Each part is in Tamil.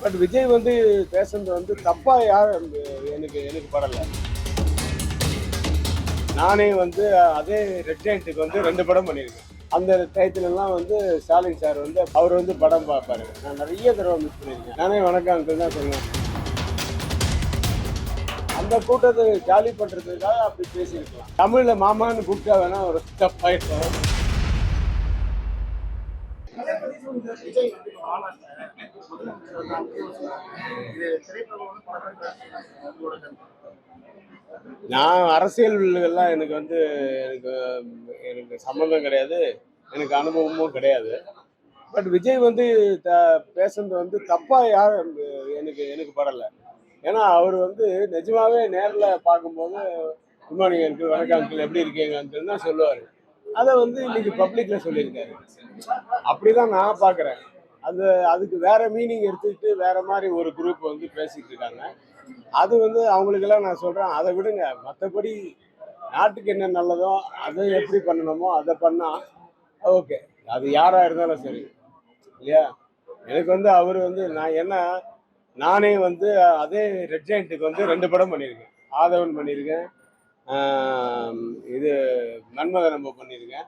பட் விஜய் வந்து பேசுறது வந்து தப்பா யார் எனக்கு எனக்கு படல. நானே வந்து அதே ரெட் ஜெயண்ட்டுக்கு வந்து 2 படம் பண்ணியிருக்கேன். அந்த டயத்துலலாம் வந்து ஸ்டாலின் சார் வந்து அவர் வந்து படம் பார்ப்பாரு. நான் நிறைய தடவை மிஸ் பண்ணியிருக்கேன். நானே வணக்கம் அங்கிள் தான் சொல்லுவேன். அந்த கூட்டத்தை ஜாலி பண்றதுக்காக அப்படி பேசியிருக்கலாம். தமிழ்ல மாமான்னு கூப்பிட்டா வேணா ஒரு தப்பாயிடும். நான் அரசியல்லாம் எனக்கு வந்து எனக்கு எனக்கு சம்மந்தம் கிடையாது, எனக்கு அனுபவமும் கிடையாது. பட் விஜய் வந்து பேசுறது வந்து தப்பா யார் எனக்கு எனக்கு படல. ஏன்னா அவர் வந்து நிஜமாவே நேரில் பார்க்கும்போது குட் மார்னிங் அங்கிள், வணக்கம் அங்கிள், எப்படி இருக்கீங்க அங்கிள் தான் சொல்லுவார். அதை வந்து இன்னைக்கு பப்ளிக்ல சொல்லியிருக்காரு. அப்படிதான் நான் பார்க்குறேன். அது அதுக்கு வேற மீனிங் எடுத்துக்கிட்டு வேற மாதிரி ஒரு குரூப் வந்து பேசிட்டு இருக்காங்க. அது வந்து அவங்களுக்கெல்லாம் நான் சொல்றேன், அதை விடுங்க. மற்றபடி நாட்டுக்கு என்ன நல்லதோ அதை எப்படி பண்ணணுமோ அதை பண்ணா ஓகே. அது யாரா இருந்தாலும் சரி, இல்லையா? எனக்கு வந்து அவர் வந்து நான் என்ன நானே வந்து அதே ரெட் ஜெயண்ட்டுக்கு வந்து 2 படம் பண்ணியிருக்கேன். ஆதவன் பண்ணியிருக்கேன், இது மன்மதன் நம்ம பண்ணியிருக்கேன்.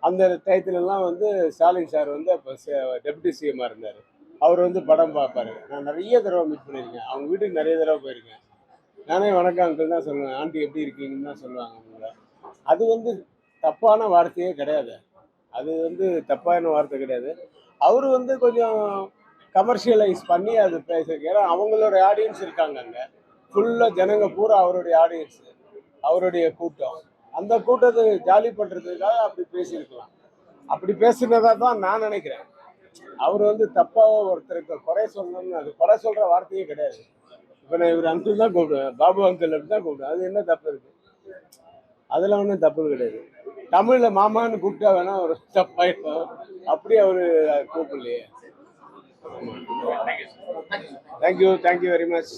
அந்த டயத்துலலாம் வந்து ஸ்டாலின் சார் வந்து அப்போ டெப்யூட்டி சிஎம்மாக இருந்தார். அவர் வந்து படம் பார்ப்பாரு. நான் நிறைய தடவை மிஸ் பண்ணியிருக்கேன். அவங்க வீட்டுக்கு நிறைய தடவை போயிருக்கேன். நானே வணக்கம் அங்கிள் தான் சொல்லுவேன். ஆண்டி எப்படி இருக்கீங்கன்னு தான் சொல்லுவாங்க அவங்க. அது வந்து தப்பான வார்த்தையே கிடையாது. அது வந்து தப்பான வார்த்தை கிடையாது. அவர் வந்து கொஞ்சம் கமர்ஷியலைஸ் பண்ணி அது பேசுறது. ஏன்னா அவங்களோட ஆடியன்ஸ் இருக்காங்க அங்கே. ஃபுல்லாக ஜனங்க பூரா அவருடைய ஆடியன்ஸ், அவருடைய கூட்டம். அந்த கூட்டத்தை ஜாலி பண்ணுறதுக்காக அப்படி பேசியிருக்கலாம். அப்படி பேசுனதா தான் நான் நினைக்கிறேன். அவர் வந்து தப்பாக ஒருத்தருக்கு குறை சொல்லணும்னு, அது குறை சொல்கிற வார்த்தையே கிடையாது. இப்போ நான் இவர் அங்கிள் தான் கூப்பிடுவேன், பாபு அங்கிள் அப்படி தான் கூப்பிடுவேன். அது என்ன தப்பு இருக்கு? அதில் ஒன்றும் தப்பு கிடையாது. தமிழில் மாமான்னு கூப்பிட்டா வேணா ஒரு தப்பாயிடும். அப்படி அவர் கூப்பிடலையே. Thank you very much.